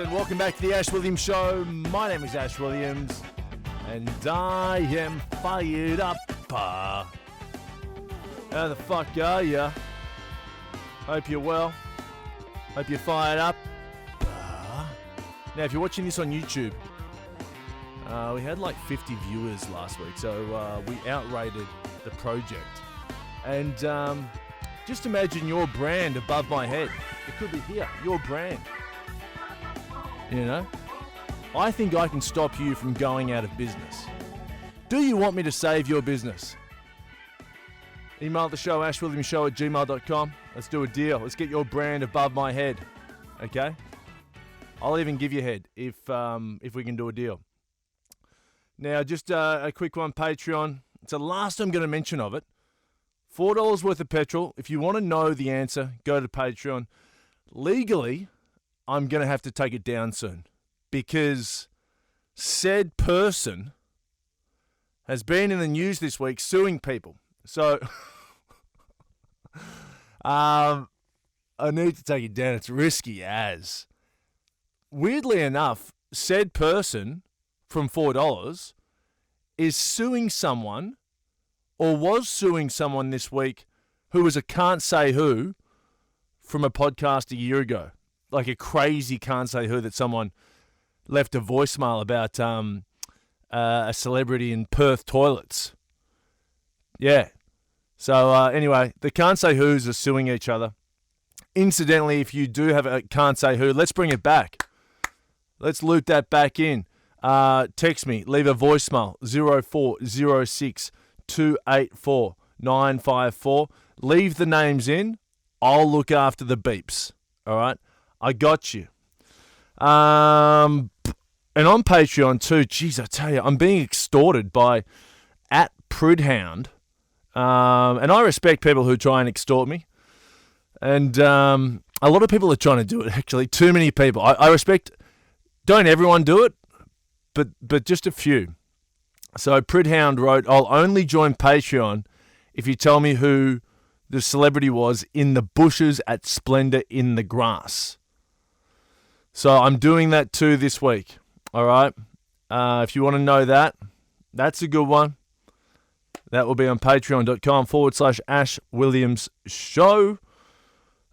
and welcome back to the Ash Williams Show. My name is Ash Williams, and I am fired up. How the fuck are ya? Hope you're well. Hope you're fired up. Now, if you're watching this on YouTube, we had like 50 viewers last week, so we outrated the project. And just imagine your brand above my head. It could be here, your brand. You know? I think I can stop you from going out of business. Do you want me to save your business? Email the show, ashwilliamshow@gmail.com. Let's do a deal. Let's get your brand above my head. Okay? I'll even give you head if we can do a deal. Now, just a quick one, Patreon. It's the last I'm going to mention of it. $4 worth of petrol. If you want to know the answer, go to Patreon. Legally, I'm going to have to take it down soon because said person has been in the news this week suing people. So, I need to take it down. It's risky as. Weirdly enough, said person from $4 is suing someone or was suing someone this week who was a can't say who from a podcast a year ago. Like a crazy can't say who that someone left a voicemail about a celebrity in Perth toilets. Yeah. So anyway, the can't say who's are suing each other. Incidentally, if you do have a can't say who, let's bring it back. Let's loop that back in. Text me. Leave a voicemail. 0406 284 954. Leave the names in. I'll look after the beeps. All right? I got you. And on Patreon too, geez, I tell you, I'm being extorted by @Prudhound. And I respect people who try and extort me. And a lot of people are trying to do it, actually. Too many people. I respect, don't everyone do it, but just a few. So Prudhound wrote, I'll only join Patreon if you tell me who the celebrity was in the bushes at Splendor in the Grass. So I'm doing that too this week. All right. If you want to know that, that's a good one. That will be on patreon.com/Ash Williams Show.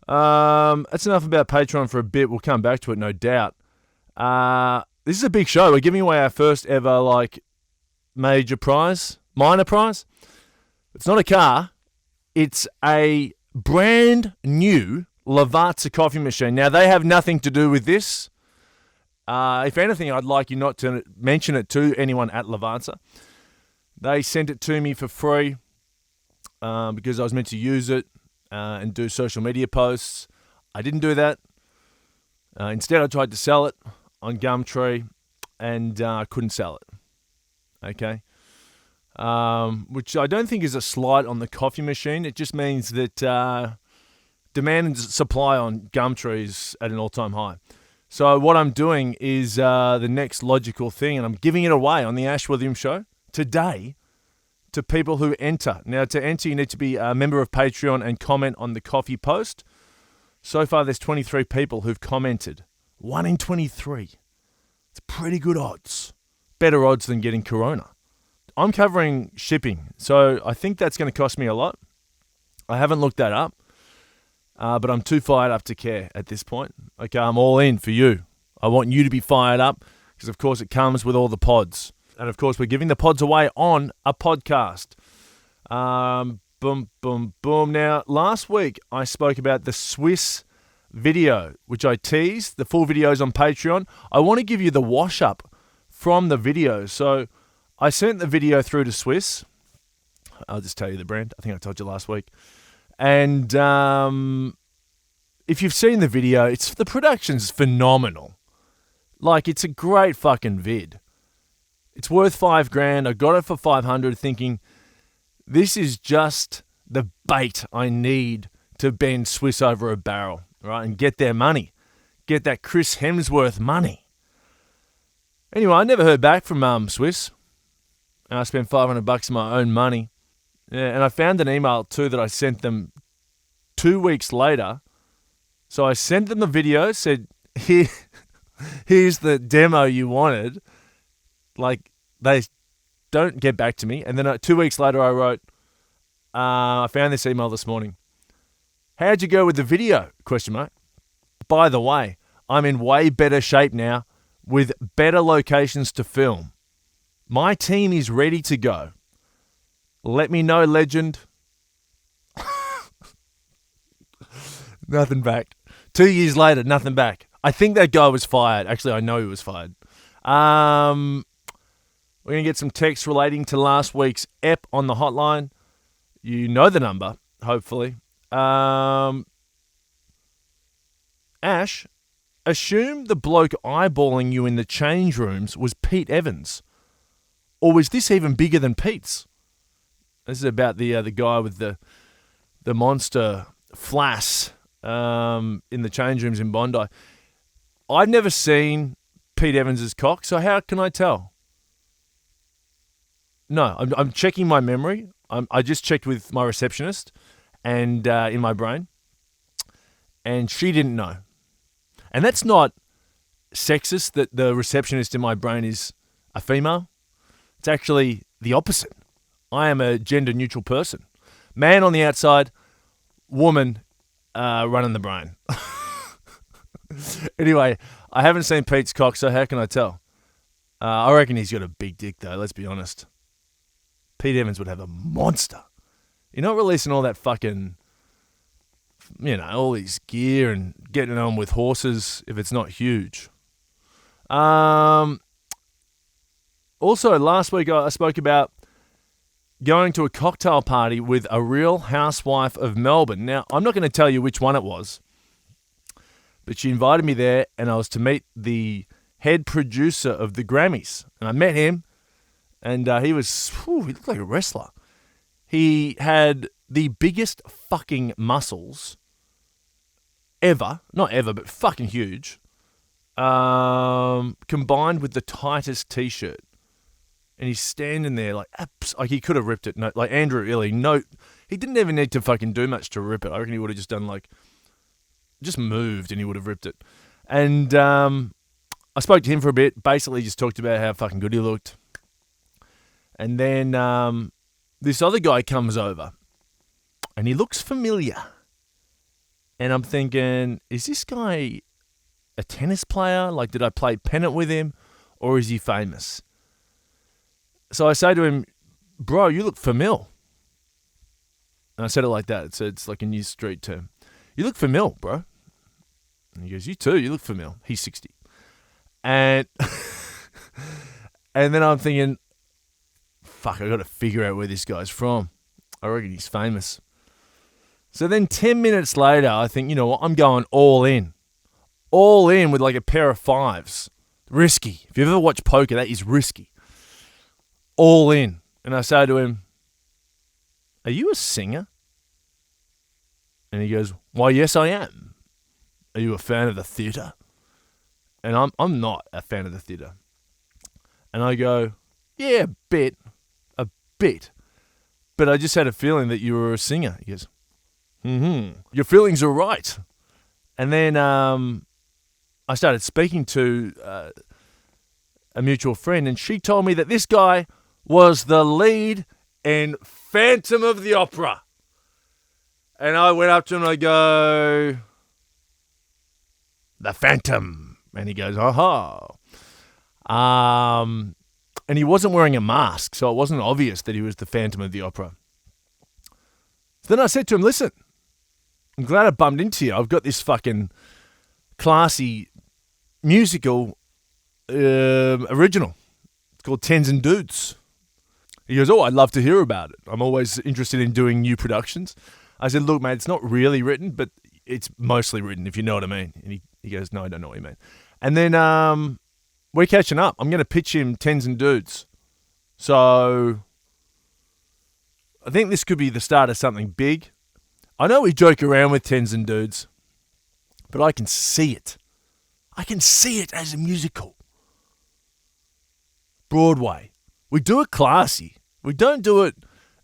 That's enough about Patreon for a bit. We'll come back to it, no doubt. This is a big show. We're giving away our first ever, major prize, minor prize. It's not a car. It's a brand new Lavazza coffee machine. Now, they have nothing to do with this. If anything, I'd like you not to mention it to anyone at Lavazza. They sent it to me for free because I was meant to use it and do social media posts. I didn't do that. Instead, I tried to sell it on Gumtree and I couldn't sell it. Okay? Which I don't think is a slight on the coffee machine. It just means that demand and supply on Gumtree is at an all-time high. So what I'm doing is the next logical thing, and I'm giving it away on the Ash Williams Show today to people who enter. Now, to enter, you need to be a member of Patreon and comment on the coffee post. So far, there's 23 people who've commented. 1 in 23. It's pretty good odds. Better odds than getting Corona. I'm covering shipping, so I think that's going to cost me a lot. I haven't looked that up, but I'm too fired up to care at this point. Okay, I'm all in for you. I want you to be fired up because, of course, it comes with all the pods. And, of course, we're giving the pods away on a podcast. Boom, boom, boom. Now, last week I spoke about the Swiss video, which I teased. The full video is on Patreon. I want to give you the wash-up from the video. So I sent the video through to Swiss. I'll just tell you the brand. I think I told you last week. And if you've seen the video, the production's phenomenal. It's a great fucking vid. It's worth $5,000. I got it for $500 thinking this is just the bait I need to bend Swiss over a barrel, right? And get their money. Get that Chris Hemsworth money. Anyway, I never heard back from Swiss. And I spent $500 of my own money. Yeah, and I found an email too that I sent them 2 weeks later. So I sent them the video, said, here, here's the demo you wanted. Like, they don't get back to me. And then 2 weeks later, I wrote, I found this email this morning. How'd you go with the video? Question mark. By the way, I'm in way better shape now with better locations to film. My team is ready to go. Let me know, legend. Nothing back. 2 years later, nothing back. I think that guy was fired. Actually, I know he was fired. We're going to get some text relating to last week's ep on the hotline. You know the number, hopefully. Ash, assume the bloke eyeballing you in the change rooms was Pete Evans. Or was this even bigger than Pete's? This is about the guy with the monster flass in the change rooms in Bondi. I've never seen Pete Evans' cock, so how can I tell? No, I'm checking my memory. I just checked with my receptionist and in my brain, and she didn't know. And that's not sexist that the receptionist in my brain is a female. It's actually the opposite. I am a gender-neutral person. Man on the outside, woman running the brain. Anyway, I haven't seen Pete's cock, so how can I tell? I reckon he's got a big dick, though, let's be honest. Pete Evans would have a monster. You're not releasing all that fucking, all his gear and getting on with horses if it's not huge. Also, last week I spoke about going to a cocktail party with a real housewife of Melbourne. Now, I'm not going to tell you which one it was, but she invited me there, and I was to meet the head producer of the Grammys. And I met him, and he looked like a wrestler. He had the biggest fucking muscles ever. Not ever, but fucking huge. Combined with the tightest t-shirt. And he's standing there like he could have ripped it. No, like Andrew Illy. No, he didn't even need to fucking do much to rip it. I reckon he would have just done just moved and he would have ripped it. And I spoke to him for a bit. Basically just talked about how fucking good he looked. And then this other guy comes over and he looks familiar. And I'm thinking, is this guy a tennis player? Like, did I play pennant with him? Or is he famous? So I say to him, bro, you look familiar. And I said it like that. It's like a new street term. You look familiar, bro. And he goes, you too, you look familiar. He's 60. And and then I'm thinking, fuck, I got to figure out where this guy's from. I reckon he's famous. So then 10 minutes later, I think, you know what, I'm going all in. All in with like a pair of fives. Risky. If you've ever watched poker, that is risky. All in. And I say to him, are you a singer? And he goes, why, yes, I am. Are you a fan of the theatre? And I'm not a fan of the theatre. And I go, yeah, a bit. But I just had a feeling that you were a singer. He goes, your feelings are right. And then I started speaking to a mutual friend, and she told me that this guy was the lead in Phantom of the Opera. And I went up to him and I go, the Phantom. And he goes, aha. And he wasn't wearing a mask, so it wasn't obvious that he was the Phantom of the Opera. So then I said to him, listen, I'm glad I bumped into you. I've got this fucking classy musical original. It's called Tens and Dudes. He goes, oh, I'd love to hear about it. I'm always interested in doing new productions. I said, look, mate, it's not really written, but it's mostly written, if you know what I mean. And he goes, no, I don't know what you mean. And then we're catching up. I'm going to pitch him Tens and Dudes. So I think this could be the start of something big. I know we joke around with Tens and Dudes, but I can see it. I can see it as a musical. Broadway. We do it classy. We don't do it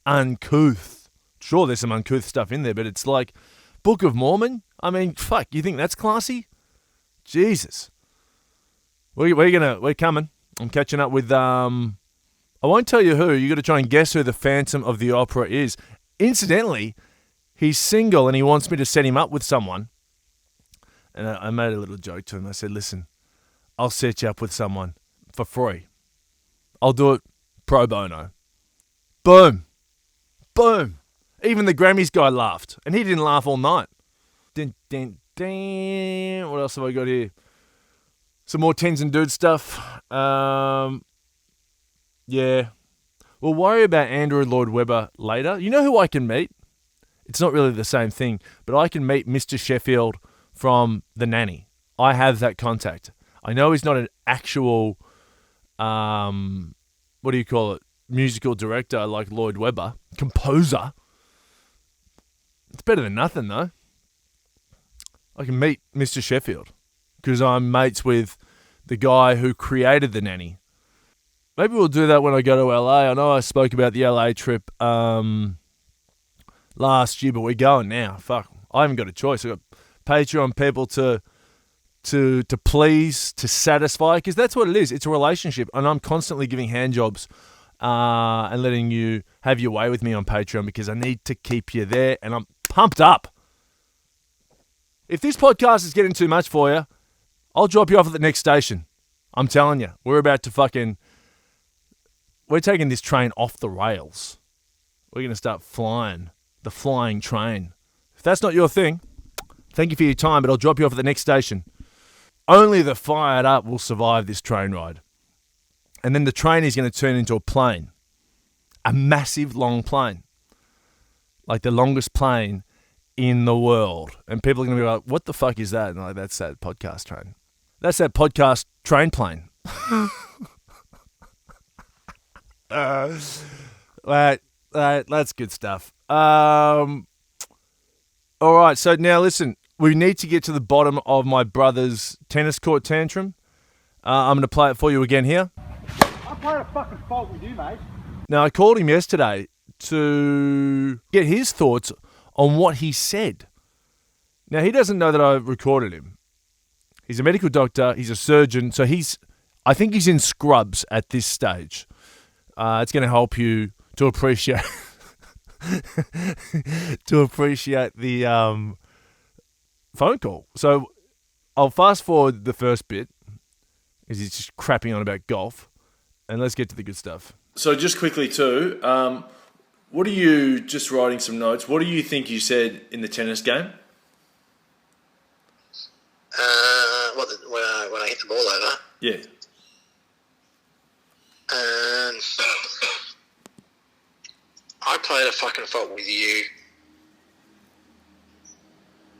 uncouth. Sure, there's some uncouth stuff in there, but it's like Book of Mormon. I mean, fuck, you think that's classy? Jesus. We're coming. I'm catching up with I won't tell you who. You got to try and guess who the Phantom of the Opera is. Incidentally, he's single and he wants me to set him up with someone. And I made a little joke to him. I said, "Listen, I'll set you up with someone for free. I'll do it pro bono." Boom. Boom. Even the Grammys guy laughed. And he didn't laugh all night. Din, din, din. What else have I got here? Some more Tens and Dudes stuff. Yeah. We'll worry about Andrew Lloyd Webber later. You know who I can meet? It's not really the same thing, but I can meet Mr. Sheffield from The Nanny. I have that contact. I know he's not an actual, what do you call it, musical director like Lloyd Webber, composer. It's better than nothing, though. I can meet Mr. Sheffield because I'm mates with the guy who created The Nanny. Maybe we'll do that when I go to LA. I know I spoke about the LA trip last year, but we're going now. Fuck, I haven't got a choice. I've got Patreon people to please, to satisfy, because that's what it is. It's a relationship, and I'm constantly giving hand jobs and letting you have your way with me on Patreon because I need to keep you there, and I'm pumped up. If this podcast is getting too much for you, I'll drop you off at the next station. I'm telling you, we're taking this train off the rails. We're going to start flying, the flying train. If that's not your thing, thank you for your time, but I'll drop you off at the next station. Only the fired up will survive this train ride. And then the train is going to turn into a plane. A massive long plane. Like the longest plane in the world. And people are going to be like, what the fuck is that? And I'm like, that's that podcast train. That's that podcast train plane. That's good stuff. All right, so now listen, we need to get to the bottom of my brother's tennis court tantrum. I'm going to play it for you again here. I played a fucking fault with you, mate. Now, I called him yesterday to get his thoughts on what he said. Now, he doesn't know that I recorded him. He's a medical doctor. He's a surgeon. So I think he's in scrubs at this stage. It's going to help you to appreciate the phone call. So I'll fast forward the first bit, because he's just crapping on about golf, and let's get to the good stuff. So just quickly too, what are you, just writing some notes, what do you think you said in the tennis game? When I hit the ball over? Yeah. I played a fucking fault with you.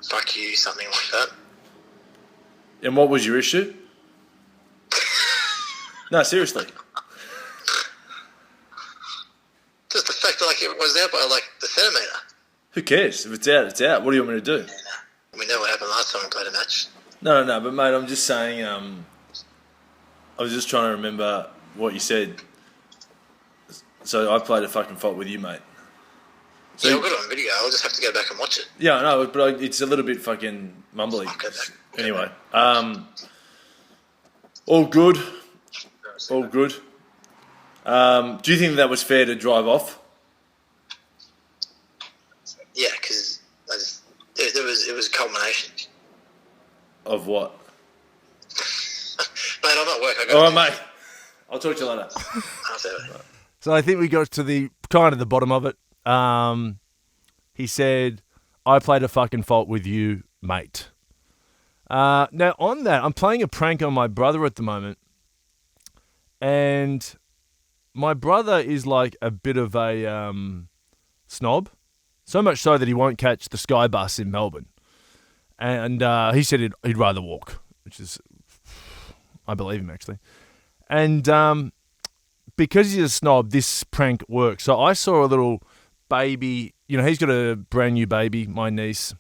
Fuck you, something like that. And what was your issue? No, seriously. Just the fact that it was out by the centimetre. Who cares? If it's out, it's out. What do you want me to do? We know what happened last time we played a match. No, but mate, I'm just saying, I was just trying to remember what you said. So I played a fucking fault with you, mate. So, yeah, I've got it on video. I'll just have to go back and watch it. Yeah, no, but it's a little bit fucking mumbly. Anyway, all good. All good. Do you think that was fair to drive off? Yeah, because it was a culmination. Of what? Mate, I'm at work. All right, mate. I'll talk to you later. So I think we got to the bottom of it. He said, I played a fucking fault with you, mate. Now, on that, I'm playing a prank on my brother at the moment. And my brother is like a bit of a snob. So much so that he won't catch the Sky Bus in Melbourne. And he said he'd rather walk, which is, I believe him actually. And because he's a snob, this prank works. So I saw a little baby, he's got a brand new baby, my niece.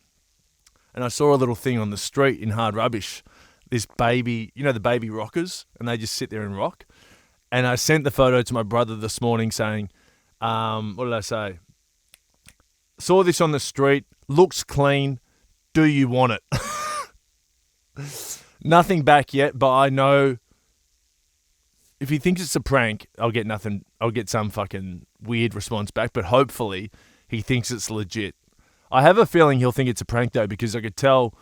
And I saw a little thing on the street in Hard Rubbish. This baby, the baby rockers, and they just sit there and rock. And I sent the photo to my brother this morning saying, what did I say? Saw this on the street, looks clean. Do you want it? Nothing back yet, but I know if he thinks it's a prank, I'll get nothing. I'll get some fucking weird response back, but hopefully he thinks it's legit. I have a feeling he'll think it's a prank though, because I could tell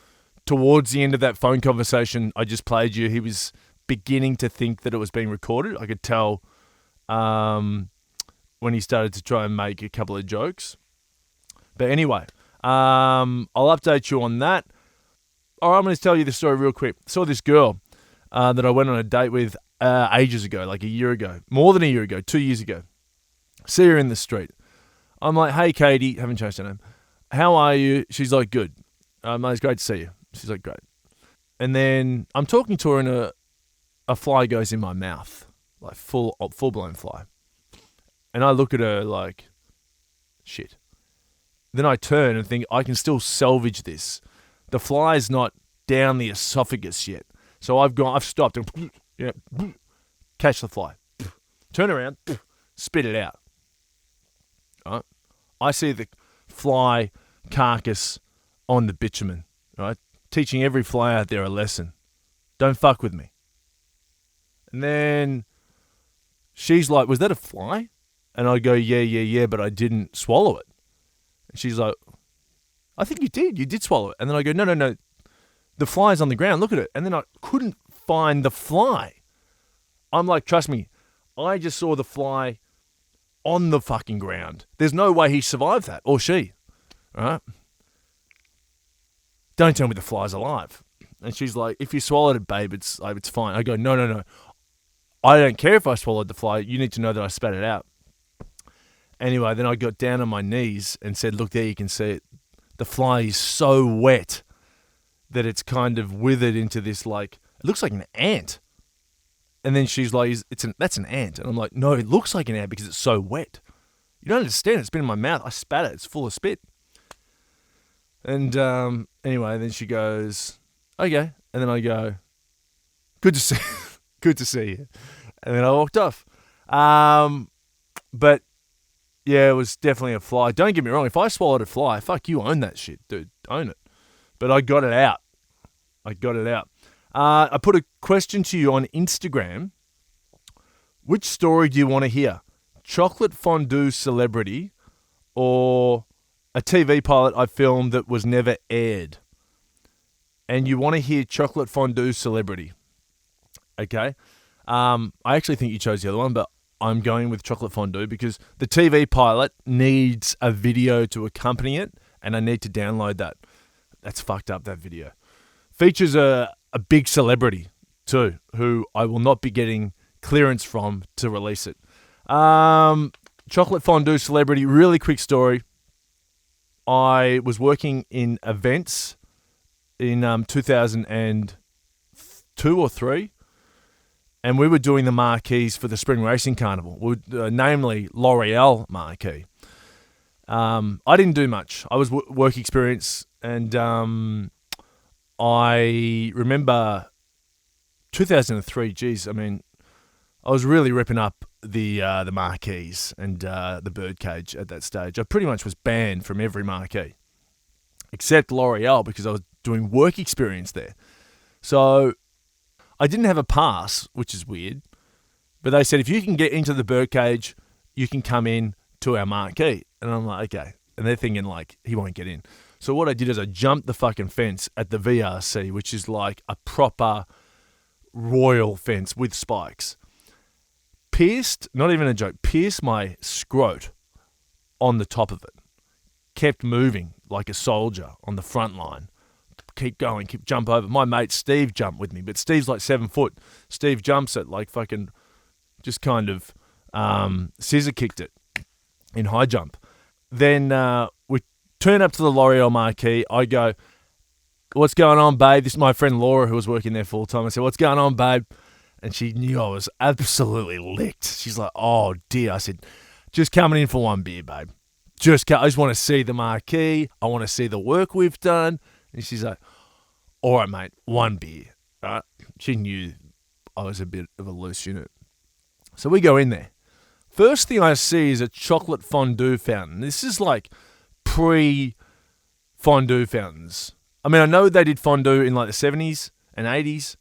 towards the end of that phone conversation I just played you, he was beginning to think that it was being recorded. I could tell when he started to try and make a couple of jokes. But anyway, I'll update you on that. All right, I'm going to tell you the story real quick. I saw this girl that I went on a date with ages ago, like a year ago, more than a year ago, 2 years ago. See her in the street. I'm like, hey, Katie, haven't changed her name. How are you? She's like, good. It's great to see you. She's like, great. And then I'm talking to her and a fly goes in my mouth, like full-blown fly. And I look at her like, shit. Then I turn and think, I can still salvage this. The fly is not down the esophagus yet. So I've stopped and catch the fly. Turn around, spit it out. Right? I see the fly carcass on the bitumen, right? Teaching every fly out there a lesson. Don't fuck with me. And then she's like, was that a fly? And I go, yeah, but I didn't swallow it. And she's like, I think you did. You did swallow it. And then I go, no. The fly's on the ground. Look at it. And then I couldn't find the fly. I'm like, trust me, I just saw the fly on the fucking ground. There's no way he survived that, or she. All right? Don't tell me the fly's alive. And she's like, if you swallowed it, babe, it's fine. I go, no. I don't care if I swallowed the fly. You need to know that I spat it out. Anyway, then I got down on my knees and said, look, there you can see it. The fly is so wet that it's kind of withered into this, like, it looks like an ant. And then she's like, that's an ant. And I'm like, no, it looks like an ant because it's so wet. You don't understand. It's been in my mouth. I spat it. It's full of spit. And anyway, then she goes, okay. And then I go, good to see you. And then I walked off. But yeah, it was definitely a fly. Don't get me wrong. If I swallowed a fly, fuck you, own that shit, dude. Own it. But I got it out. I put a question to you on Instagram. Which story do you want to hear? Chocolate fondue celebrity or a TV pilot I filmed that was never aired? And you want to hear chocolate fondue celebrity. Okay. I actually think you chose the other one, but I'm going with chocolate fondue because the TV pilot needs a video to accompany it, and I need to download that. That's fucked up, that video. Features a big celebrity, too, who I will not be getting clearance from to release it. Chocolate fondue celebrity, really quick story. I was working in events in 2002 or 3. And we were doing the marquees for the Spring Racing Carnival, namely L'Oreal marquee. I didn't do much. I was work experience, and I remember 2003. Geez, I mean, I was really ripping up the marquees and the birdcage at that stage. I pretty much was banned from every marquee, except L'Oreal because I was doing work experience there. So I didn't have a pass, which is weird, but they said, if you can get into the birdcage, you can come in to our marquee. And I'm like, okay. And they're thinking, like, he won't get in. So what I did is I jumped the fucking fence at the VRC, which is like a proper royal fence with spikes. Pierced, not even a joke, pierced my scrot on the top of it. Kept moving like a soldier on the front line. Keep going, jump over. My mate Steve jumped with me, but Steve's like 7 foot. Steve jumps it like fucking, just kind of scissor kicked it in high jump. Then we turn up to the L'Oreal marquee. I go, what's going on, babe? This is my friend Laura who was working there full time. I said, what's going on, babe? And she knew I was absolutely licked. She's like, oh dear. I said, just coming in for one beer, babe. I just want to see the marquee. I want to see the work we've done. And she's like, all right, mate, one beer. Right? She knew I was a bit of a loose unit. So we go in there. First thing I see is a chocolate fondue fountain. This is like pre-fondue fountains. I mean, I know they did fondue in like the 70s and 80s,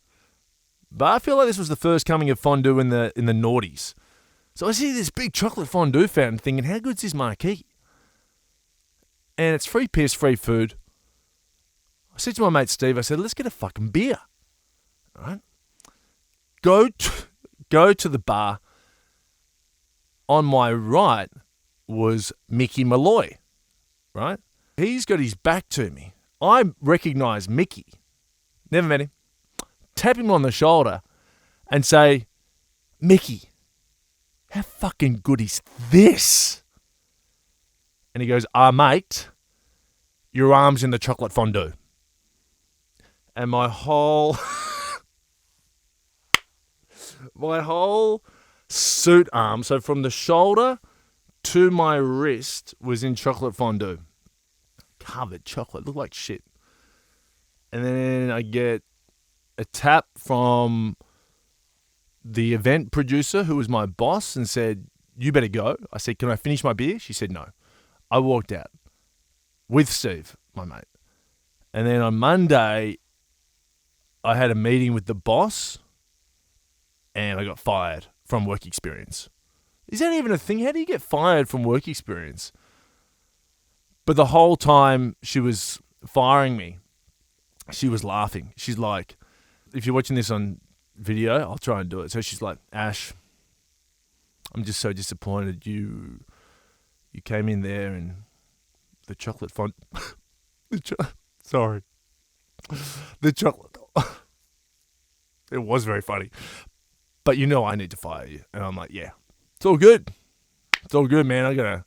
But I feel like this was the first coming of fondue in the noughties. So I see this big chocolate fondue fountain thinking, how good's this marquee? And it's free piss, free food. I said to my mate Steve, I said, let's get a fucking beer. All right? Go to the bar. On my right was Mickey Malloy, right? He's got his back to me. I recognise Mickey. Never met him. Tap him on the shoulder and say, Mickey, how fucking good is this? And he goes, mate, your arm's in the chocolate fondue. And my whole suit arm, so from the shoulder to my wrist, was in chocolate fondue. Covered chocolate, looked like shit. And then I get a tap from the event producer, who was my boss, and said, you better go. I said, can I finish my beer? She said no. I walked out with Steve, my mate. And then on Monday, I had a meeting with the boss and I got fired from work experience. Is that even a thing? How do you get fired from work experience? But the whole time she was firing me, she was laughing. She's like, if you're watching this on video, I'll try and do it. So she's like, Ash, I'm just so disappointed you came in there and the chocolate font. Sorry. The chocolate. It was very funny. But you know I need to fire you. And I'm like, yeah, it's all good. It's all good, man. I gotta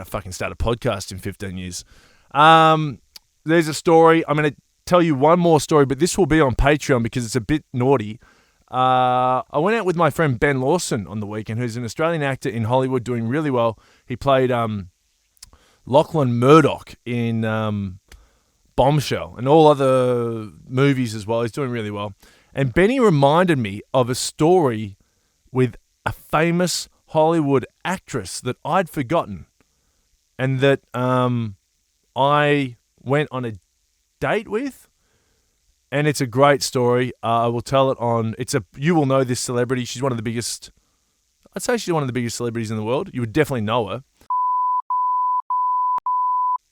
fucking start a podcast in 15 years. There's a story. I'm going to tell you one more story, but this will be on Patreon because it's a bit naughty. I went out with my friend Ben Lawson on the weekend, who's an Australian actor in Hollywood doing really well. He played Lachlan Murdoch in Bombshell and all other movies as well. He's doing really well. And Benny reminded me of a story with a famous Hollywood actress that I'd forgotten and that I went on a date with. And it's a great story. I will tell it on... You will know this celebrity. She's one of the biggest... I'd say she's one of the biggest celebrities in the world. You would definitely know her.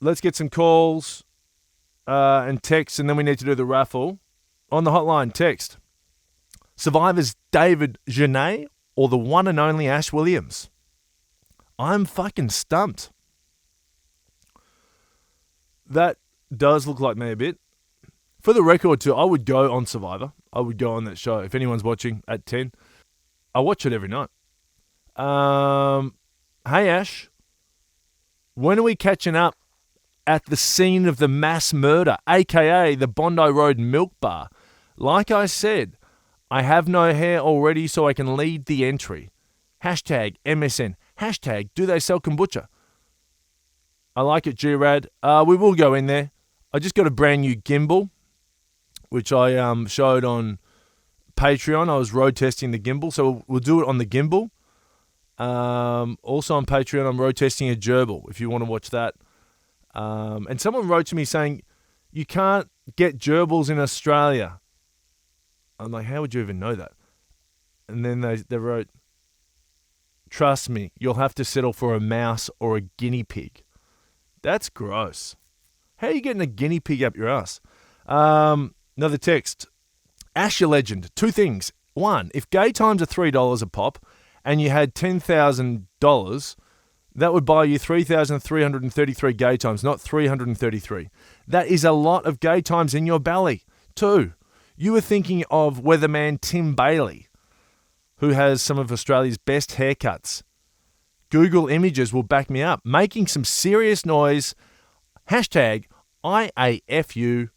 Let's get some calls and texts, and then we need to do the raffle. On the hotline, text. Survivors David Genet or the one and only Ash Williams? I'm fucking stumped. That does look like me a bit. For the record, too, I would go on Survivor. I would go on that show. If anyone's watching at 10, I watch it every night. Hey, Ash. When are we catching up at the scene of the mass murder, a.k.a. the Bondi Road Milk Bar? Like I said, I have no hair already, so I can lead the entry. Hashtag MSN. Hashtag do they sell kombucha? I like it, G-Rad. We will go in there. I just got a brand new gimbal, which I showed on Patreon. I was road testing the gimbal, so we'll do it on the gimbal. Also on Patreon, I'm road testing a gerbil, if you want to watch that. And someone wrote to me saying, you can't get gerbils in Australia. I'm like, how would you even know that? And then they wrote, trust me, you'll have to settle for a mouse or a guinea pig. That's gross. How are you getting a guinea pig up your ass? Another text. Ash, your legend. Two things. One, if gay times are $3 a pop and you had $10,000, that would buy you 3,333 gay times, not 333. That is a lot of gay times in your belly. Two, you were thinking of weatherman Tim Bailey, who has some of Australia's best haircuts. Google Images will back me up. Making some serious noise. Hashtag IAFU.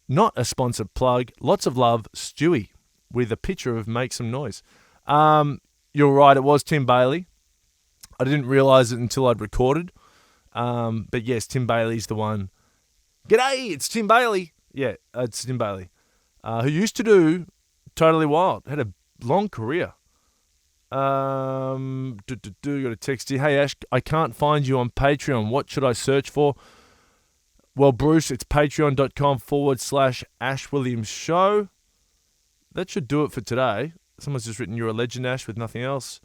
Not a sponsored plug. Lots of love, Stewie, with a picture of Make Some Noise. You're right, it was Tim Bailey. I didn't realise it until I'd recorded. But yes, Tim Bailey's the one. G'day, it's Tim Bailey. Yeah, it's Tim Bailey. Who used to do Totally Wild. Had a long career. Got a text here. Hey, Ash, I can't find you on Patreon. What should I search for? Well, Bruce, it's patreon.com/Ash Williams Show. that should do it for today. Someone's just written, "You're a legend, Ash," with nothing else.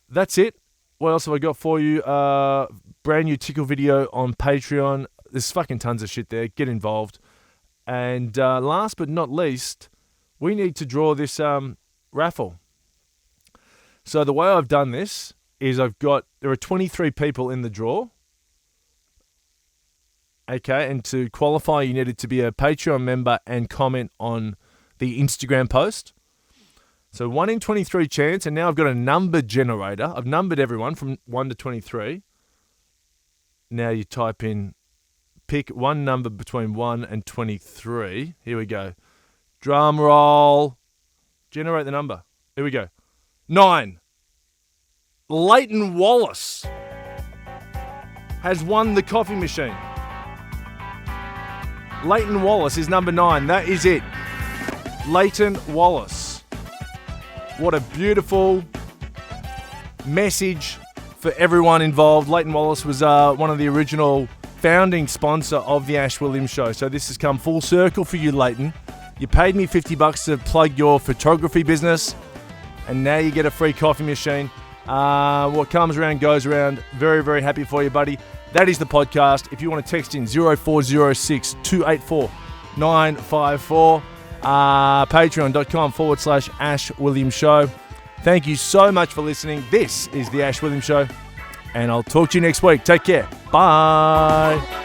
That's it. What else have I got for you? Brand new tickle video on Patreon. There's fucking tons of shit there. Get involved. And last but not least, we need to draw this raffle. So the way I've done this is there are 23 people in the draw. Okay, and to qualify, you needed to be a Patreon member and comment on the Instagram post. So 1 in 23 chance, and now I've got a number generator. I've numbered everyone from 1 to 23. Now you type in, pick one number between 1 and 23. Here we go. Drum roll. Generate the number. Here we go. 9. Leighton Wallace has won the coffee machine. Leighton Wallace is number 9. That is it. Leighton Wallace. What a beautiful message for everyone involved. Leighton Wallace was one of the original founding sponsor of the Ash Williams Show. So this has come full circle for you, Leighton. You paid me $50 to plug your photography business, and now you get a free coffee machine. What comes around goes around. Very, very happy for you, buddy. That is the podcast. If you want to text in 0406 284 954, patreon.com/Ash Williams Show. Thank you so much for listening. This is the Ash Williams Show, and I'll talk to you next week. Take care. Bye.